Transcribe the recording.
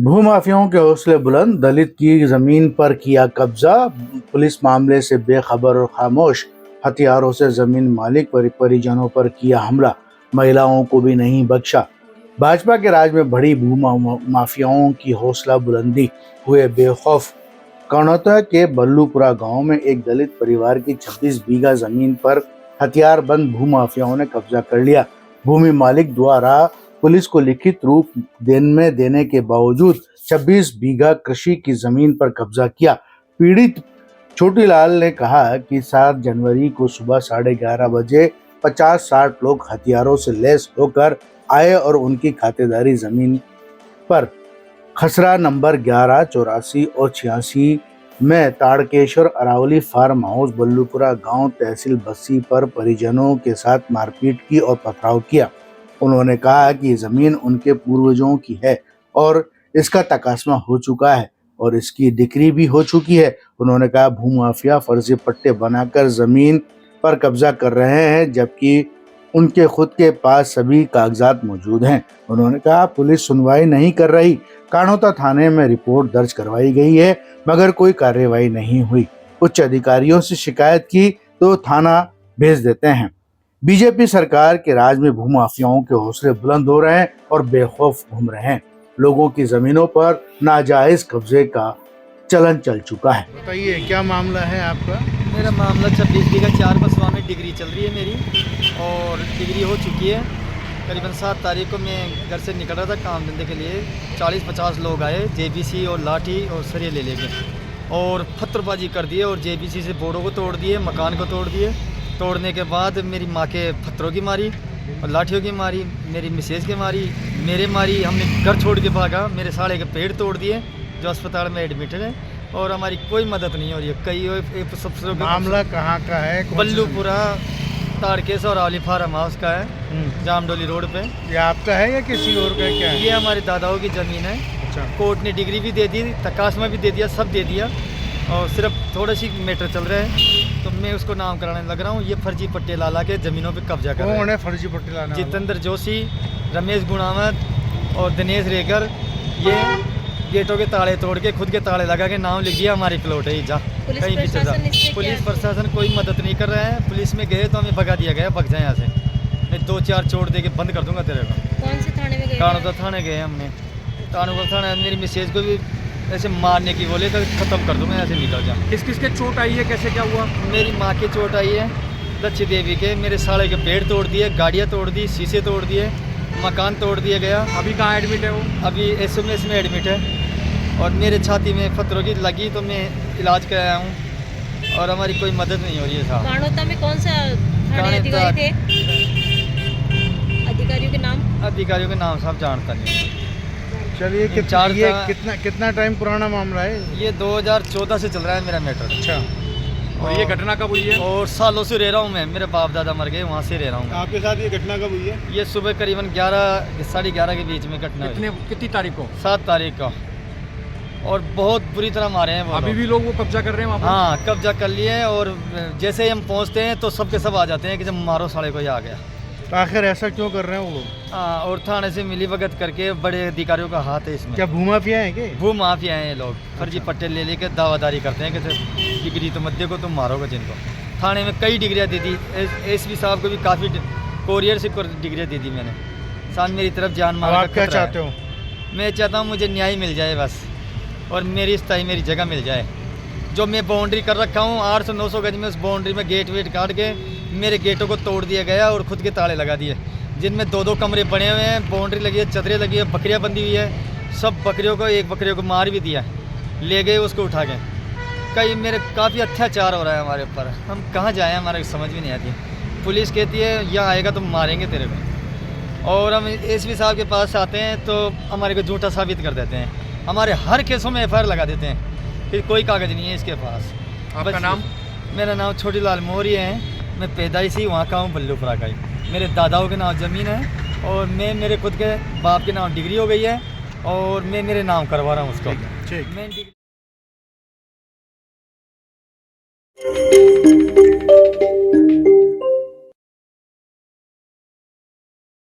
भूमाफियाओं के हौसले बुलंद, दलित की जमीन पर किया कब्जा, पुलिस मामले से बेखबर और खामोश, हथियारों से जमीन मालिक परिजनों पर किया हमला, महिलाओं को भी नहीं बख्शा। भाजपा के राज में बढ़ी भूमाफियाओं की हौसला बुलंदी, हुए बेखौफ। कर्नाटक के बल्लूपुरा गांव में एक दलित परिवार की 26 बीघा जमीन पर हथियारबंद भूमाफियाओं ने कब्जा कर लिया। भूमि मालिक द्वारा पुलिस को लिखित रूप देने के बावजूद 26 बीघा कृषि की जमीन पर कब्जा किया। पीड़ित छोटीलाल ने कहा कि 7 जनवरी को सुबह 11:30 बजे 50-60 लोग हथियारों से लैस होकर आए और उनकी खातेदारी जमीन पर खसरा नंबर 11, 84 और 86 में ताड़केश्वर अरावली फार्म हाउस बल्लूपुरा गांव तहसील बस्सी पर परिजनों के साथ मारपीट की और पथराव किया। उन्होंने कहा कि जमीन उनके पूर्वजों की है और इसका तकास्मा हो चुका है और इसकी डिक्री भी हो चुकी है। उन्होंने कहा भूमाफिया फर्जी पट्टे बनाकर जमीन पर कब्जा कर रहे हैं जबकि उनके खुद के पास सभी कागजात मौजूद हैं। उन्होंने कहा पुलिस सुनवाई नहीं कर रही। कानोता थाने में रिपोर्ट दर्ज करवाई गई है मगर कोई कार्रवाई नहीं हुई। उच्च अधिकारियों से शिकायत की तो थाना भेज देते हैं। बीजेपी सरकार के राज में भूमाफियाओं के हौसले बुलंद हो रहे हैं और बेखौफ घूम रहे हैं। लोगों की जमीनों पर नाजायज कब्जे का चलन चल चुका है। बताइए क्या मामला है आपका? मेरा मामला 26 बीघा 4 बसवा में डिग्री चल रही है मेरी, और डिग्री हो चुकी है। करीबन 7 तारीख को मैं घर से निकल रहा था काम धंधे के लिए। 40-50 लोग आए, जेबीसी और लाठी और सरिये ले लेके और पत्थरबाजी कर दिए और जेबीसी से बोर्डों को तोड़ दिए, मकान को तोड़ दिए। तोड़ने के बाद मेरी माँ के पत्थरों की मारी और लाठियों की मारी, मेरी मिसेज के मारी, मेरे मारी। हमने घर छोड़ के भागा, मेरे साले के पेड़ तोड़ दिए जो अस्पताल में एडमिटेड है और हमारी कोई मदद नहीं हो रही है। कई सबसे मामला कहाँ का है? बल्लूपुरा ताड़केश्वर और अरावली फार्म हाउस का है, जामडोली रोड पे। ये आपका है या किसी और का? क्या है? ये हमारे दादाओं की ज़मीन है। अच्छा। कोर्ट ने डिग्री भी दे दी, तकास्मा भी दे दिया, सब दे दिया और सिर्फ थोड़ा सी मैटर चल रहा है तो मैं उसको नाम कराने लग रहा हूँ। ये फर्जी पट्टे ला के ज़मीनों पे कब्जा कर रहे हैं। कौन है फर्जी पट्टे लाने वाला? जितेंद्र जोशी, रमेश गुणावत और दिनेश रेगर। ये गेटों के ताले तोड़ के खुद के ताले लगा के नाम लिख दिया हमारी प्लॉट है। जा कहीं भी चल। पुलिस प्रशासन कोई मदद नहीं कर रहा है। पुलिस में गए तो हमें भगा दिया गया, भग जाए यहाँ से, मैं 2-4 चोट दे के बंद कर दूंगा तेरे को। कौन से थाने में गए? कानूता थाने गए हमने। कानूता थाने मेरी मिसेज को भी ऐसे मारने की बोले तो ख़त्म कर दूंगा, ऐसे निकल जा। किस किस के चोट आई है, कैसे क्या हुआ? मेरी माँ की चोट आई है, लच्छी देवी के। मेरे साले के पेड़ तोड़ दिए, गाड़ियाँ तोड़ दी, शीशे तोड़ दिए, मकान तोड़ दिया गया। अभी कहाँ एडमिट है वो? अभी एसएमएस में एडमिट है और मेरे छाती में पत्थरों की लगी तो मैं इलाज कराया हूँ और हमारी कोई मदद नहीं हो रही है साहब। कानोता में कौन सा थाने अधिकारी थे? अधिकारियों के नाम? अधिकारियों के नाम साहब जानता नहीं। चलिए कितना टाइम पुराना मामला है? ये 2014 से चल रहा है मेरा मैटर। अच्छा। और ये घटना कब हुई है? और सालों से रह रहा हूँ मैं, मेरे बाप दादा मर गए, वहाँ से रह रहा हूँ। आपके साथ ये घटना कब हुई है? ये सुबह करीबन 11-11:30 के बीच में घटना हुई। कितनी तारीख को? 7 तारीख का। और बहुत बुरी तरह मारे हैं वो। अभी भी लोग वो कब्जा कर रहे हैं वहाँ पर? हाँ, कब्जा कर लिए और जैसे ही हम पहुँचते हैं तो सबके सब आ जाते हैं कि जब मारो साले को, आ गया। तो आखिर ऐसा क्यों कर रहे हैं वो लोग? हाँ, और थाने से मिली भगत करके बड़े अधिकारियों का हाथ है इसमें। क्या भूमाफिया है क्या? भूमाफिया हैं ये लोग, फर्जी पट्टे ले लेके दावादारी करते हैं कि डिग्री तो मत देखो, तुम मारोगे जिनको। थाने में कई डिग्रियाँ दी थी, एसपी साहब को भी काफ़ी कोरियर से डिग्रियाँ दी थी मैंने। साथ मेरी तरफ जान मार। आप क्या चाहते हो? मैं चाहता हूँ मुझे न्याय मिल जाए बस, और मेरी स्थायी मेरी जगह मिल जाए। जो मैं बाउंड्री कर रखा हूँ 800-900 गज में, उस बाउंड्री में गेट वेट काट के मेरे गेटों को तोड़ दिया गया और खुद के ताले लगा दिए, जिनमें 2-2 कमरे बने हुए हैं, बाउंड्री लगी है, चदरें लगी है, बकरियाँ बंधी हुई है। सब बकरियों को, एक बकरियों को मार भी दिया, ले गए उसको उठा के। कई मेरे काफ़ी अत्याचार हो रहा है हमारे ऊपर। हम कहाँ जाएँ, हमारे समझ भी नहीं आती। पुलिस कहती है यहाँ आएगा तो मारेंगे तेरे को, और हम एसपी साहब के पास आते हैं तो हमारे को झूठा साबित कर देते हैं। हमारे हर केसों में FIR लगा देते हैं कि कोई कागज़ नहीं है इसके पास। आपका नाम? मेरा नाम छोटीलाल मौर्य है। मैं पैदाइशी वहाँ का हूँ, बल्लूपुरा का ही। मेरे ददाओं के नाम ज़मीन है और मैं मेरे खुद के बाप के नाम डिग्री हो गई है और मैं मेरे नाम करवा रहा हूँ उसको। ठीक। मैं